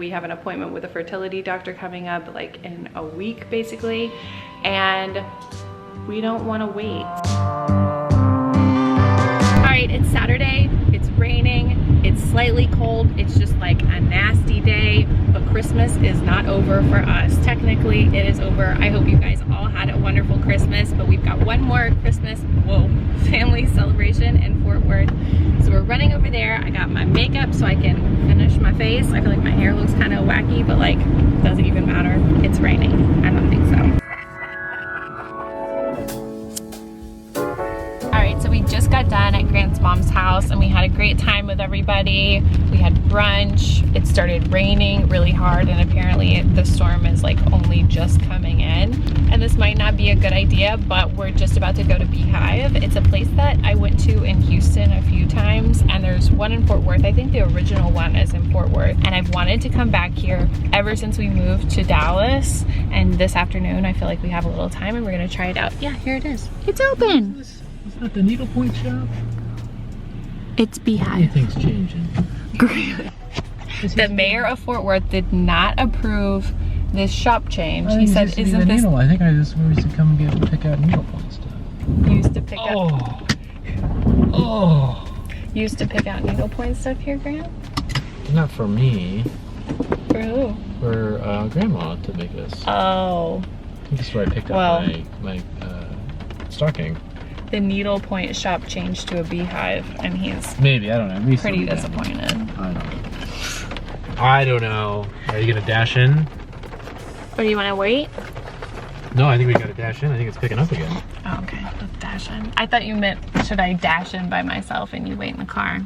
We have an appointment with a fertility doctor coming up like in a week basically, and we don't want to wait. All right, it's Saturday, it's raining, it's slightly cold, it's just like a nasty day, but Christmas is not over for us. Technically, it is over. I hope you guys all had a wonderful Christmas, but we've got one more Christmas, family celebration in Fort Worth. So we're running over there. I got my makeup so I can finish my face. I feel like my hair looks kind of wacky, but like, doesn't even matter. It's raining. I don't think so. So we just got done at Grant's mom's house and we had a great time with everybody. We had brunch. It started raining really hard and apparently the storm is like only just coming in. And this might not be a good idea, but we're just about to go to Beehive. It's a place that I went to in Houston a few times and there's one in Fort Worth. I think the original one is in Fort Worth. And I've wanted to come back here ever since we moved to Dallas. And this afternoon, I feel like we have a little time and we're gonna try it out. Yeah, here it is. It's open. Is that the needlepoint shop? It's Beehive. Anything's changing. The mayor of Fort Worth did not approve this shop change. He said, "Isn't this?" Needle. I think I just used to come and pick out needlepoint stuff. You used to pick out. Oh. You used to pick out needlepoint stuff here, Grant? Not for me. For who? For Grandma to make this. Oh. I think that's where I picked up my stocking. The needlepoint shop changed to a Beehive, and he's maybe, I don't know. Pretty disappointed. I don't know. Are you gonna dash in? Or do you want to wait? No, I think we gotta dash in. I think it's picking up again. Oh, okay, let's dash in. I thought you meant, should I dash in by myself and you wait in the car?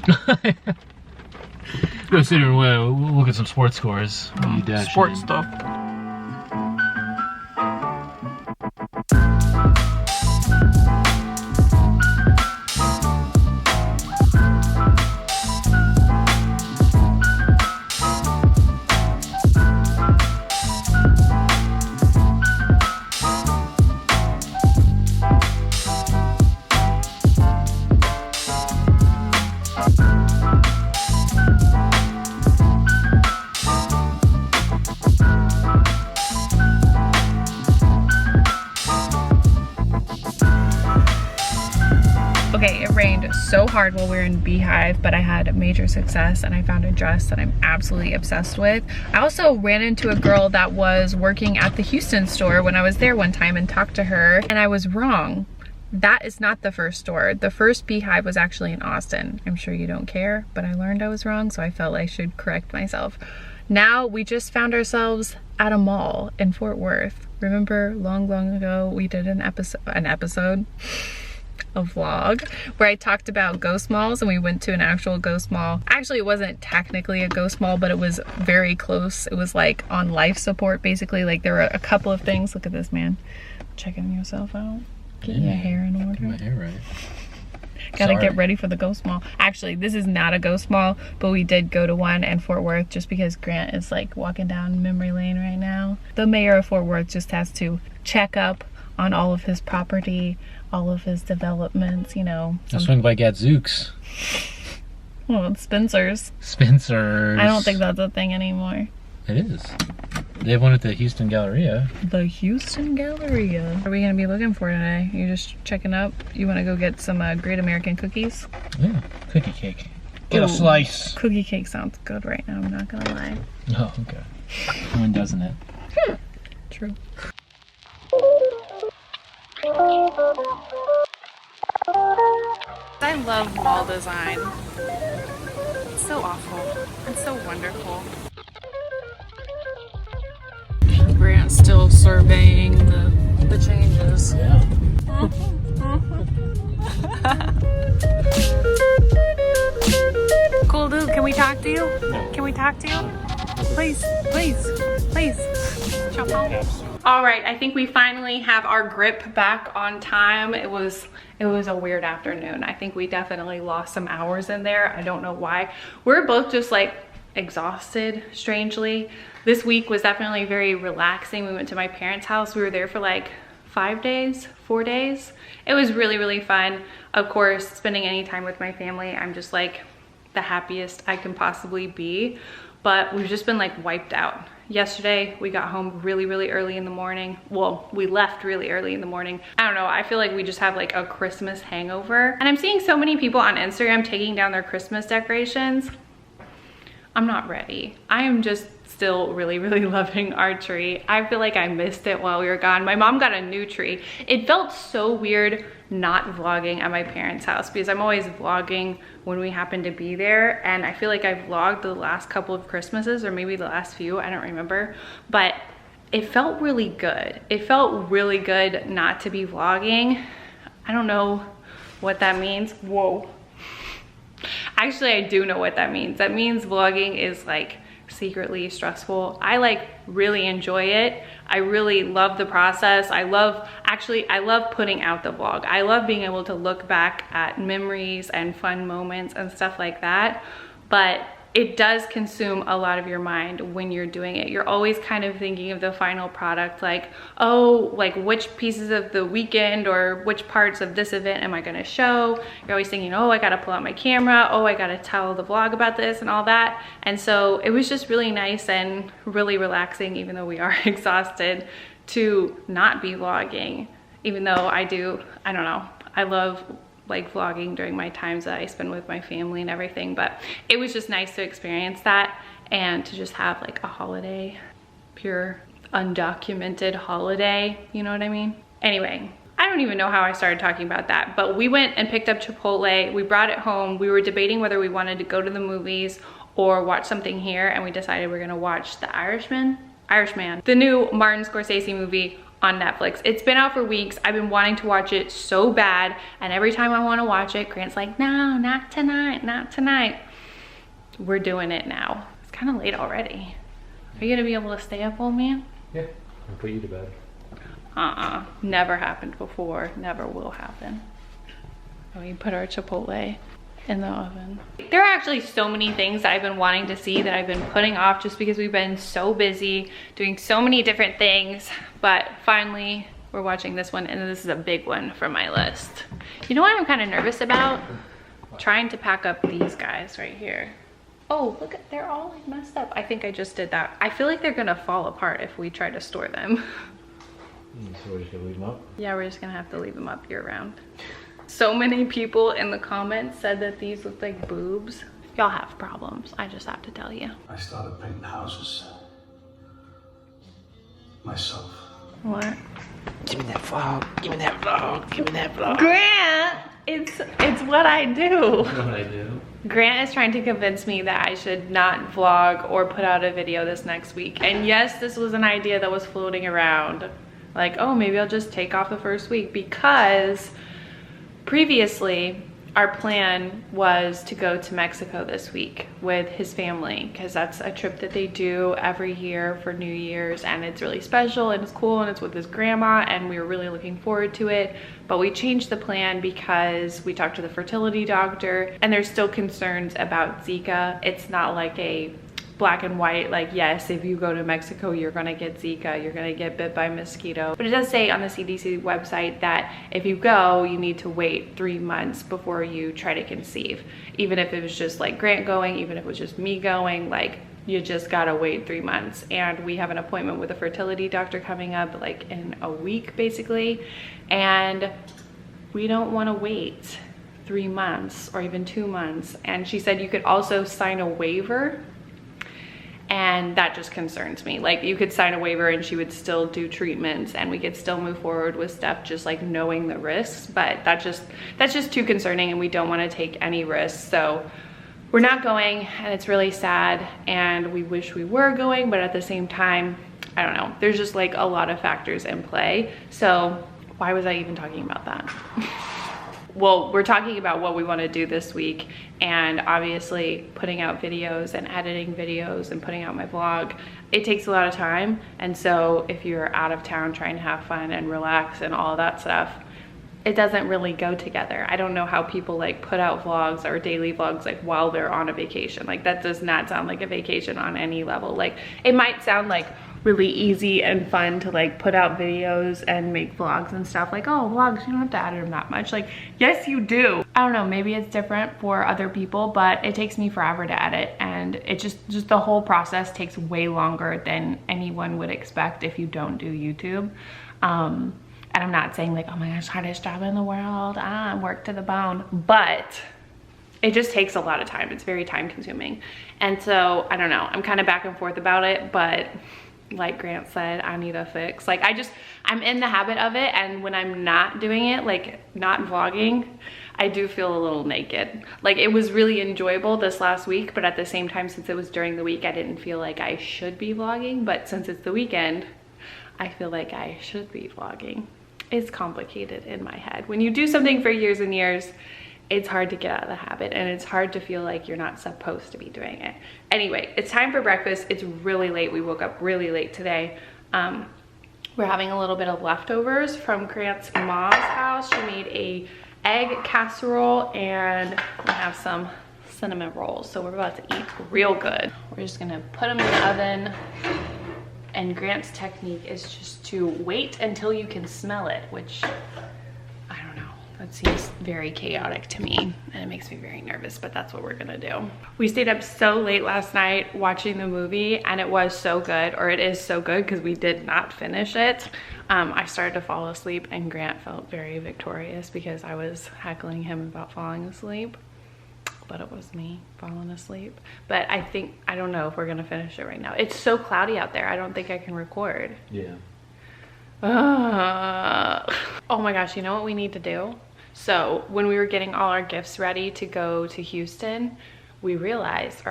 Go sit here and we'll look at some sports scores. Oh, you dash sports in. stuff. Okay, it rained so hard while we were in Beehive, but I had major success and I found a dress that I'm absolutely obsessed with. I also ran into a girl that was working at the Houston store when I was there one time and talked to her, and I was wrong. That is not the first store. The first Beehive was actually in Austin. I'm sure you don't care, but I learned I was wrong, so I felt I should correct myself. Now we just found ourselves at a mall in Fort Worth. Remember long ago we did a vlog where I talked about ghost malls and we went to an actual ghost mall. Actually, it wasn't technically a ghost mall, but it was very close. It was like on life support basically. Like there were a couple of things. Look at this, man. Checking yourself out. Get your hair in order. Get my hair right. Gotta get ready for the ghost mall. Actually, this is not a ghost mall, but we did go to one in Fort Worth just because Grant is like walking down memory lane right now. The mayor of Fort Worth just has to check up on all of his property, all of his developments, you know. I'll swing by Gadzooks. Well, it's Spencer's. Spencer's. I don't think that's a thing anymore. It is. They have one at the Houston Galleria. The Houston Galleria. What are we gonna be looking for today? You just checking up? You wanna go get some Great American cookies? Yeah, cookie cake. Get a slice. Cookie cake sounds good right now, I'm not gonna lie. Oh, okay. When doesn't it? True. I love wall design. It's so awful. It's so wonderful. Grant's still surveying the changes. Yeah. Cool dude, can we talk to you? Can we talk to you? Please, please, please. All right, I think we finally have our grip back on time. It was a weird afternoon. I think we definitely lost some hours in there. I don't know why. We're both just like exhausted, strangely. This week was definitely very relaxing. We went to my parents' house. We were there for like 4 days. It was really fun. Of course, spending any time with my family, I'm just like the happiest I can possibly be. but we've just been like wiped out. Yesterday, we got home really, really early in the morning. Well, we left really early in the morning. I don't know, I feel like we just have like a Christmas hangover. And I'm seeing so many people on Instagram taking down their Christmas decorations. I'm not ready. I am just still really, really loving our tree. I feel like I missed it while we were gone. My mom got a new tree. It felt so weird not vlogging at my parents' house because I'm always vlogging when we happen to be there, and I feel like I've vlogged the last couple of Christmases or maybe the last few, I don't remember, but it felt really good. It felt really good not to be vlogging. I don't know what that means. Whoa. Actually, I do know what that means. That means vlogging is like secretly stressful. I like really enjoy it. I really love the process. I love putting out the vlog. I love being able to look back at memories and fun moments and stuff like that. But it does consume a lot of your mind when you're doing it. You're always kind of thinking of the final product, like, oh, like which pieces of the weekend or which parts of this event am I gonna show? You're always thinking, oh, I gotta pull out my camera, oh, I gotta tell the vlog about this and all that. And so it was just really nice and really relaxing, even though we are exhausted, to not be vlogging. Even though I don't know, I love like vlogging during my times that I spend with my family and everything, but it was just nice to experience that and to just have like a holiday, pure undocumented holiday, you know what I mean? Anyway, I don't even know how I started talking about that, but we went and picked up Chipotle, we brought it home, we were debating whether we wanted to go to the movies or watch something here, and we decided we're gonna watch The Irishman, the new Martin Scorsese movie on Netflix. It's been out for weeks. I've been wanting to watch it so bad, and every time I want to watch it, Grant's like, no, not tonight, not tonight. We're doing it now. It's kind of late already. Are you gonna be able to stay up, old man? Yeah, I'll put you to bed. Never happened before, never will happen. We put our Chipotle in the oven. There are actually so many things that I've been wanting to see that I've been putting off just because we've been so busy doing so many different things, but finally we're watching this one, and this is a big one from my list. You know what I'm kind of nervous about? Trying to pack up these guys right here. Oh, look, they're all like messed up. I think I just did that. I feel like they're gonna fall apart if we try to store them. So we're just gonna leave them up? Yeah, we're just gonna have to leave them up year round. So many people in the comments said that these look like boobs. Y'all have problems, I just have to tell you. I started painting houses myself. What? Give me that vlog, give me that vlog, give me that vlog. Grant! It's what I do. That's what I do. Grant is trying to convince me that I should not vlog or put out a video this next week. And yes, this was an idea that was floating around. Like, oh, maybe I'll just take off the first week, because previously our plan was to go to Mexico this week with his family, because that's a trip that they do every year for New Year's, and it's really special and it's cool and it's with his grandma, and we were really looking forward to it. But we changed the plan because we talked to the fertility doctor, and there's still concerns about Zika. It's not like a black and white, like, yes, if you go to Mexico, you're gonna get Zika, you're gonna get bit by a mosquito. But it does say on the CDC website that if you go, you need to wait 3 months before you try to conceive. Even if it was just like Grant going, even if it was just me going, like, you just gotta wait 3 months. And we have an appointment with a fertility doctor coming up like in a week basically, and we don't want to wait 3 months or even 2 months. And she said you could also sign a waiver, and that just concerns me. Like, you could sign a waiver and she would still do treatments and we could still move forward with stuff, just like knowing the risks. But that's just too concerning, and we don't want to take any risks. So we're not going, and it's really sad, and we wish we were going, but at the same time, I don't know, there's just like a lot of factors in play. So why was I even talking about that? Well, we're talking about what we want to do this week, and obviously putting out videos and editing videos and putting out my vlog, it takes a lot of time. And so if you're out of town trying to have fun and relax and all that stuff, it doesn't really go together. I don't know how people like put out vlogs or daily vlogs like while they're on a vacation. Like, that does not sound like a vacation on any level. Like, it might sound like really easy and fun to like put out videos and make vlogs and stuff. Like, oh, vlogs, you don't have to edit them that much. Like, yes, you do. I don't know, maybe it's different for other people, but it takes me forever to edit, and it just the whole process takes way longer than anyone would expect if you don't do YouTube. And I'm not saying like, oh my gosh, hardest job in the world, work to the bone, but it just takes a lot of time. It's very time consuming. And so, I don't know, I'm kind of back and forth about it, but like Grant said, I need a fix. Like I'm in the habit of it, and when I'm not doing it, like not vlogging, I do feel a little naked. Like it was really enjoyable this last week, but at the same time, since it was during the week, I didn't feel like I should be vlogging, but since it's the weekend, I feel like I should be vlogging. It's complicated in my head. When you do something for years and years, it's hard to get out of the habit, and it's hard to feel like you're not supposed to be doing it. Anyway, it's time for breakfast. It's really late. We woke up really late today. We're having a little bit of leftovers from Grant's mom's house. She made a egg casserole, and we have some cinnamon rolls. So we're about to eat real good. We're just gonna put them in the oven. And Grant's technique is just to wait until you can smell it, which I don't know. That seems very chaotic to me, and it makes me very nervous, but that's what we're gonna do. We stayed up so late last night watching the movie, and it was so good, or it is so good because we did not finish it. I started to fall asleep, and Grant felt very victorious because I was heckling him about falling asleep. But it was me falling asleep. But I don't know if we're gonna finish it right now. It's so cloudy out there, I don't think I can record. Yeah. Oh my gosh, you know what we need to do? So when we were getting all our gifts ready to go to Houston, I realized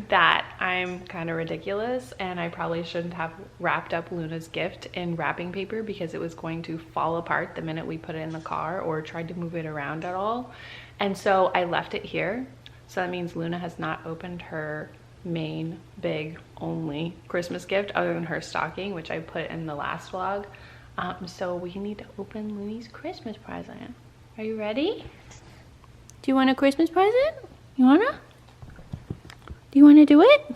that I'm kind of ridiculous, and I probably shouldn't have wrapped up Luna's gift in wrapping paper because it was going to fall apart the minute we put it in the car or tried to move it around at all. And so I left it here. So that means Luna has not opened her main, big, only Christmas gift other than her stocking, which I put in the last vlog. So we need to open Looney's Christmas present. Are you ready? Do you want a Christmas present? You wanna? Do you wanna do it?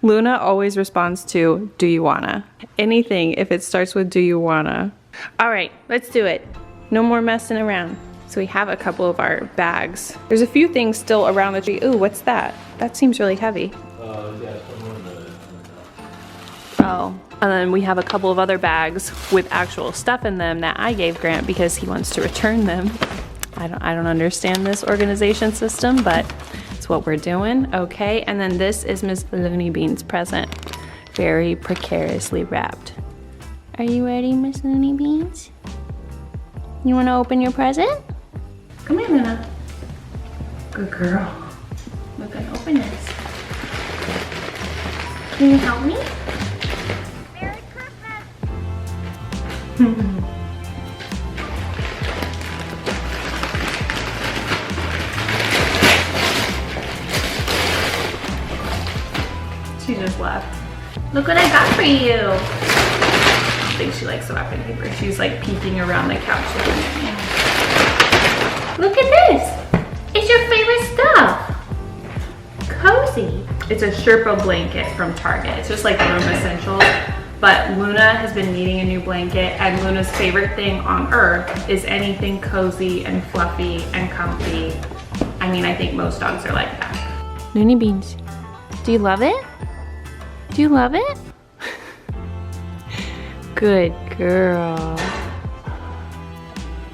Luna always responds to, do you wanna? Anything if it starts with do you wanna. All right, let's do it. No more messing around. So we have a couple of our bags. There's a few things still around the tree. Ooh, what's that? That seems really heavy. Yeah, Oh, and then we have a couple of other bags with actual stuff in them that I gave Grant because he wants to return them. I don't understand this organization system, but it's what we're doing. Okay, and then this is Miss Looney Bean's present. Very precariously wrapped. Are you ready, Miss Looney Beans? You want to open your present? Come here, Luna. Good girl. We're gonna open this. Can you help me? Merry Christmas! She just left. Look what I got for you. I don't think she likes the wrapping paper. She's like peeking around the couch looking at me. Look at this. It's your favorite stuff. Cozy. It's a Sherpa blanket from Target. It's just like room essentials. But Luna has been needing a new blanket, and Luna's favorite thing on earth is anything cozy and fluffy and comfy. I mean, I think most dogs are like that. Looney Beans, do you love it? Do you love it? Good girl.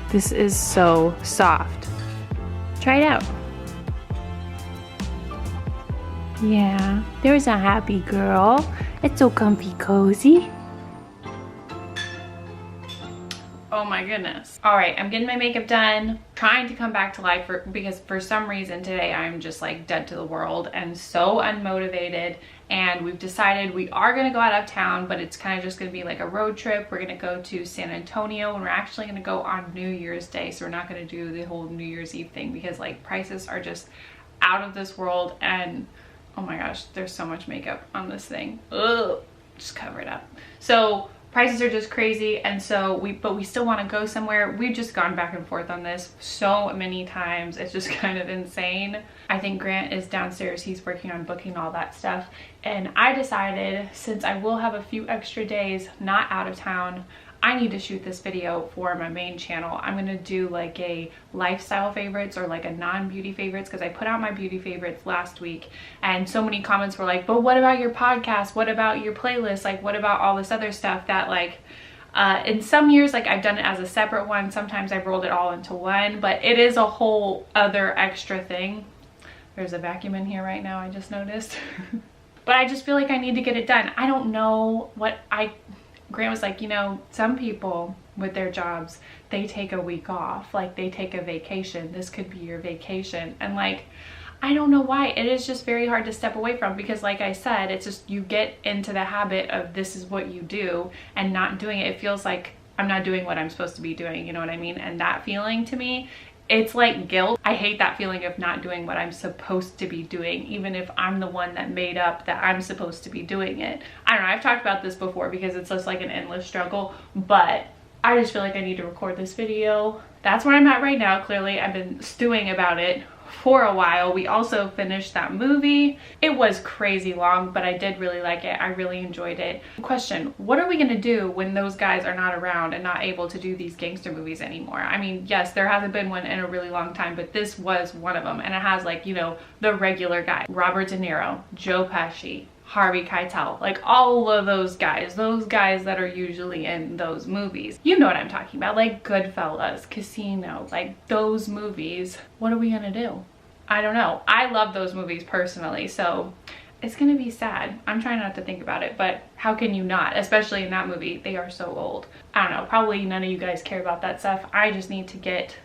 This is so soft. Try it out. Yeah, there's a happy girl. It's so comfy cozy. Oh my goodness. All right, I'm getting my makeup done. Trying to come back to life because for some reason today I'm just like dead to the world and so unmotivated. And we've decided we are gonna go out of town, but it's kind of just gonna be like a road trip. We're gonna go to San Antonio, and we're actually gonna go on New Year's Day. So we're not gonna do the whole New Year's Eve thing because like prices are just out of this world. And oh my gosh, there's so much makeup on this thing. Ugh, just cover it up. So prices are just crazy, and so we still want to go somewhere. We've just gone back and forth on this so many times. It's just kind of insane. I think Grant is downstairs. He's working on booking all that stuff, and I decided, since I will have a few extra days not out of town, I need to shoot this video for my main channel. I'm gonna do like a lifestyle favorites or like a non-beauty favorites, because I put out my beauty favorites last week and so many comments were like, but what about your podcast? What about your playlist? Like, what about all this other stuff that like, in some years, like I've done it as a separate one. Sometimes I've rolled it all into one, but it is a whole other extra thing. There's a vacuum in here right now, I just noticed. But I just feel like I need to get it done. I don't know what Grant was like, you know, some people with their jobs, they take a week off, like they take a vacation. This could be your vacation. And like, I don't know why. It is just very hard to step away from, because like I said, it's just, you get into the habit of this is what you do and not doing it. It feels like I'm not doing what I'm supposed to be doing, you know what I mean? And that feeling to me, it's like guilt. I hate that feeling of not doing what I'm supposed to be doing, even if I'm the one that made up that I'm supposed to be doing it. I don't know, I've talked about this before because it's just like an endless struggle, but I just feel like I need to record this video. That's where I'm at right now. Clearly, I've been stewing about it for a while. We also finished that movie. It was crazy long, but I did really like it. I really enjoyed it. Question, what are we gonna do when those guys are not around and not able to do these gangster movies anymore? I mean, yes, there hasn't been one in a really long time, but this was one of them. And it has like, you know, the regular guy, Robert De Niro, Joe Pesci, Harvey Keitel, like all of those guys that are usually in those movies. You know what I'm talking about, like Goodfellas, Casino, like those movies. What are we gonna do? I don't know. I love those movies personally, so it's gonna be sad. I'm trying not to think about it, but how can you not? Especially in that movie, they are so old. I don't know, probably none of you guys care about that stuff. I just need to get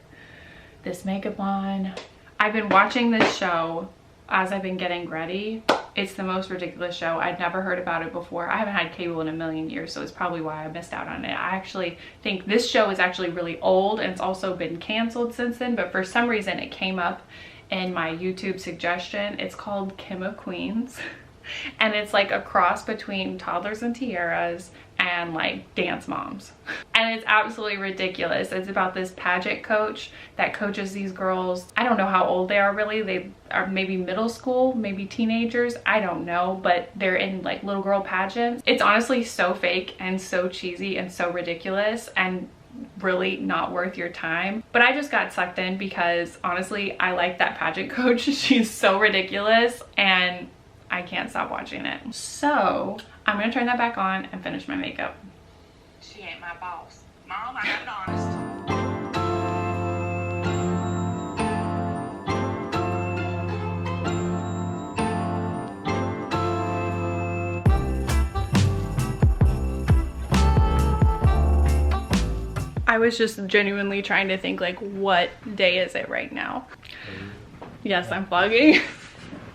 this makeup on. I've been watching this show as I've been getting ready. It's the most ridiculous show. I'd never heard about it before. I haven't had cable in a million years, so it's probably why I missed out on it. I actually think this show is actually really old, and it's also been canceled since then, but for some reason it came up in my YouTube suggestion. It's called Kim of Queens, and it's like a cross between Toddlers and Tiaras and like Dance Moms, and it's absolutely ridiculous. It's about this pageant coach that coaches these girls. I don't know how old they are really. They are maybe middle school, maybe teenagers, I don't know, but they're in like little girl pageants. It's honestly so fake and so cheesy and so ridiculous and really not worth your time. But I just got sucked in because honestly, I like that pageant coach. She's so ridiculous and I can't stop watching it. So I'm gonna turn that back on and finish my makeup. She ain't my boss. Mom, I got it honest. I was just genuinely trying to think like, what day is it right now? Yes, I'm vlogging.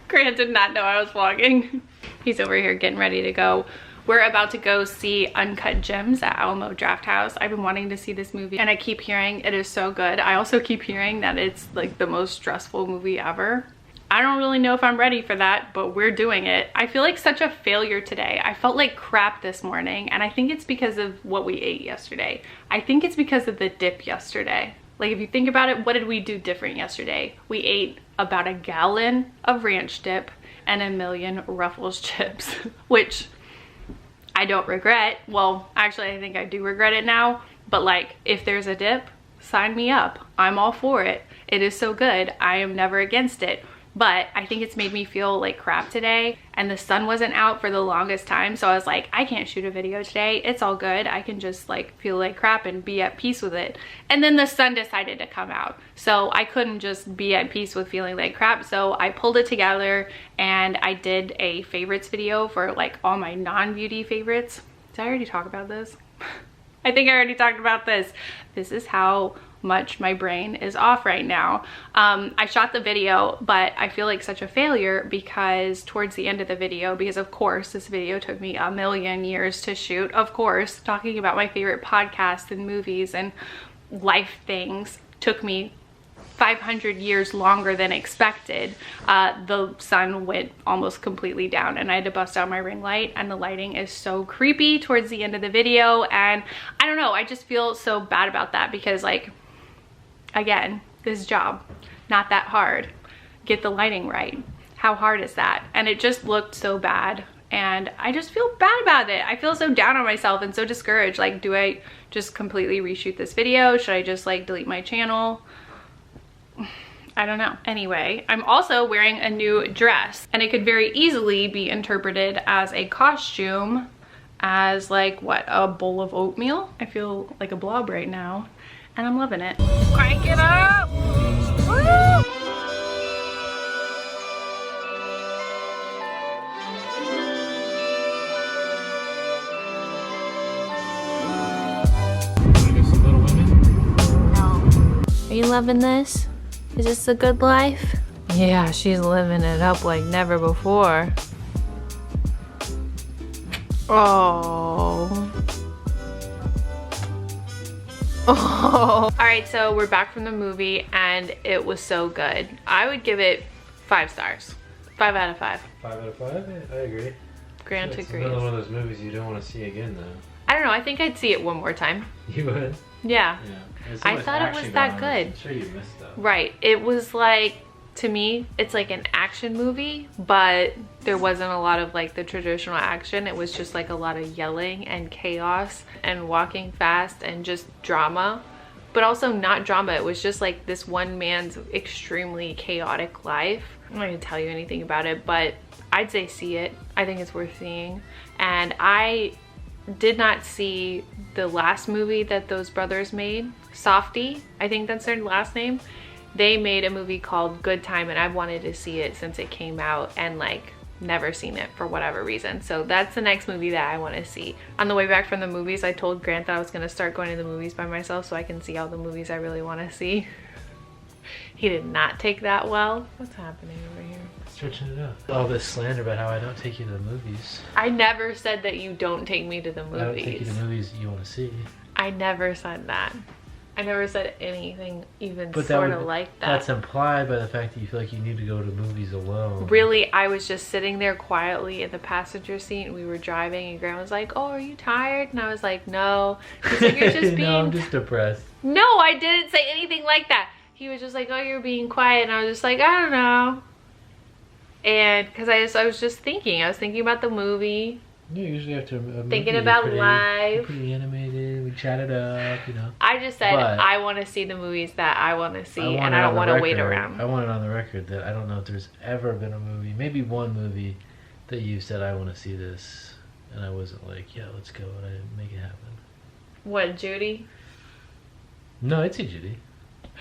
Grant did not know I was vlogging. He's over here getting ready to go. We're about to go see Uncut Gems at Alamo Drafthouse. I've been wanting to see this movie and I keep hearing it is so good. I also keep hearing that it's like the most stressful movie ever. I don't really know if I'm ready for that, but we're doing it. I feel like such a failure today. I felt like crap this morning, and I think it's because of what we ate yesterday. I think it's because of the dip yesterday. Like if you think about it, what did we do different yesterday? We ate about a gallon of ranch dip and a million Ruffles chips, which I don't regret. Well, actually I think I do regret it now, but like if there's a dip, sign me up. I'm all for it. It is so good. I am never against it. But I think it's made me feel like crap today, and the sun wasn't out for the longest time, so I was like, I can't shoot a video today. It's all good. I can just like feel like crap and be at peace with it. And then the sun decided to come out, so I couldn't just be at peace with feeling like crap, so I pulled it together and I did a favorites video for like all my non-beauty favorites. Did I already talk about this? I think I already talked about this. This is how much my brain is off right now. I shot the video, but I feel like such a failure because towards the end of the video, because of course this video took me a million years to shoot, of course, talking about my favorite podcasts and movies and life things took me 500 years longer than expected, the sun went almost completely down and I had to bust out my ring light, and the lighting is so creepy towards the end of the video. And I don't know, I just feel so bad about that because, like, again, this job, not that hard. Get the lighting right. How hard is that? And it just looked so bad. And I just feel bad about it. I feel so down on myself and so discouraged. Like, do I just completely reshoot this video? Should I just like delete my channel? I don't know. Anyway, I'm also wearing a new dress, and it could very easily be interpreted as a costume, as like, what, a bowl of oatmeal? I feel like a blob right now, and I'm loving it. Crank it up! Woo! Are you loving this? Is this a good life? Yeah, she's living it up like never before. Oh. Oh. All right, so we're back from the movie and it was so good. I would give it 5 stars. 5 out of 5. 5 out of 5? I agree. Grant It's agrees. another one of those movies you don't want to see again, though. I don't know, I think I'd see it one more time. You would? Yeah. Yeah. I thought it was that good. I'm sure you missed stuff. Right. It was like, to me, it's like an action movie, but there wasn't a lot of like the traditional action. It was just like a lot of yelling and chaos and walking fast and just drama, but also not drama. It was just like this one man's extremely chaotic life. I'm not gonna tell you anything about it, but I'd say see it. I think it's worth seeing. And I did not see the last movie that those brothers made, Softy, I think that's their last name. They made a movie called Good Time, and I've wanted to see it since it came out and like never seen it for whatever reason. So that's the next movie that I want to see. On the way back from the movies, I told Grant that I was going to start going to the movies by myself so I can see all the movies I really want to see. He did not take that well. What's happening over here? Stretching it up. All this slander about how I don't take you to the movies. I never said that you don't take me to the movies. I don't take you to movies you want to see. I never said that. I never said anything even But sort of like that. That's implied by the fact that you feel like you need to go to movies alone. Really, I was just sitting there quietly in the passenger seat and we were driving and Grant was like, oh, are you tired? And I was like, no. He's like, you're just being... No, I'm just depressed. No, I didn't say anything like that. He was just like, oh, you're being quiet. And I was just like, I don't know. And because I was just thinking. I was thinking about the movie. Yeah, usually after a movie, thinking about life. Pretty animated. We chatted up, you know. I just said But I want to see the movies that I want to see, and I don't want to wait around. I want it on the record that I don't know if there's ever been a movie, maybe one movie, that you said I want to see this, and I wasn't like, yeah, let's go, and I didn't make it happen. What, Judy? No, I'd see Judy.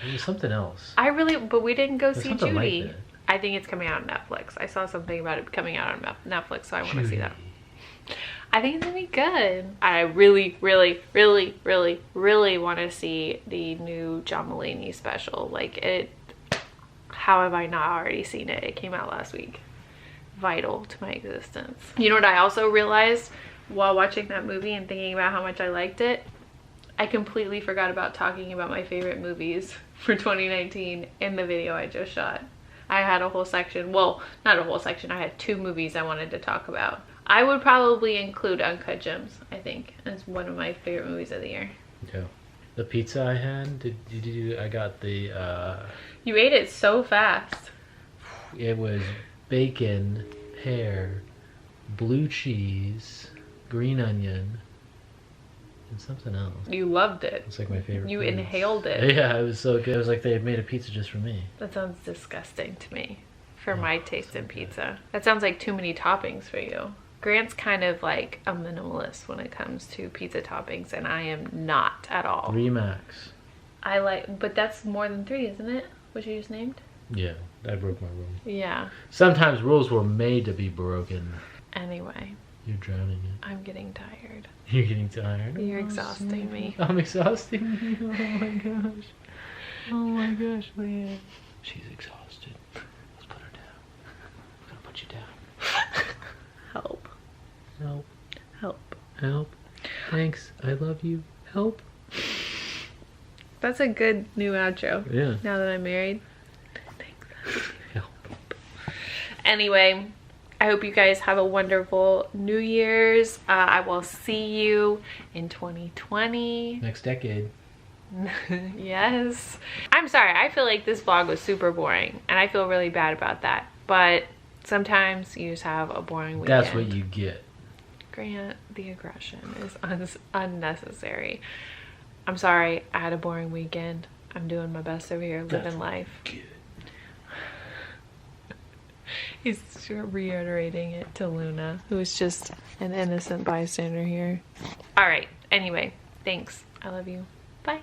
It was something else. But we didn't go There's see something like Judy. that. I think it's coming out on Netflix. I saw something about it coming out on Netflix, so I want to see that. I think it's gonna be good. I really, really, really, really, really want to see the new John Mulaney special. Like it, how have I not already seen it? It came out last week. Vital to my existence. You know what I also realized while watching that movie and thinking about how much I liked it? I completely forgot about talking about my favorite movies for 2019 in the video I just shot. I had a whole section, well, not a whole section, I had 2 movies I wanted to talk about. I would probably include Uncut Gems, I think, as one of my favorite movies of the year. Okay. The pizza I had, I got the, You ate it so fast. it was bacon, pear, blue cheese, green onion, and something else. You loved it. It's like my favorite. You foods. inhaled it. Yeah, it was so good. It was like they had made a pizza just for me. That sounds disgusting to me, for my taste in pizza. That sounds like too many toppings for you. Grant's kind of like a minimalist when it comes to pizza toppings, and I am not at all. 3 max. I like, but that's more than 3, isn't it? What you just named? Yeah, I broke my rule. Yeah. Sometimes rules were made to be broken. Anyway. You're drowning it. I'm getting tired. You're getting tired. You're exhausting me. I'm exhausting you. Oh my gosh. Oh my gosh, Leah. She's exhausted. Let's put her down. I'm gonna put you down. Help. Help. Help. Help. Thanks. I love you. Help. That's a good new outro. Yeah. Now that I'm married. Yeah. Anyway, I hope you guys have a wonderful New Year's. I will see you in 2020. Next decade. Yes. I'm sorry, I feel like this vlog was super boring and I feel really bad about that. But sometimes you just have a boring weekend. That's what you get. Grant, the aggression is unnecessary. I'm sorry, I had a boring weekend. I'm doing my best over here, living life. Good. He's reiterating it to Luna, who is just an innocent bystander here. All right, anyway, thanks. I love you. Bye.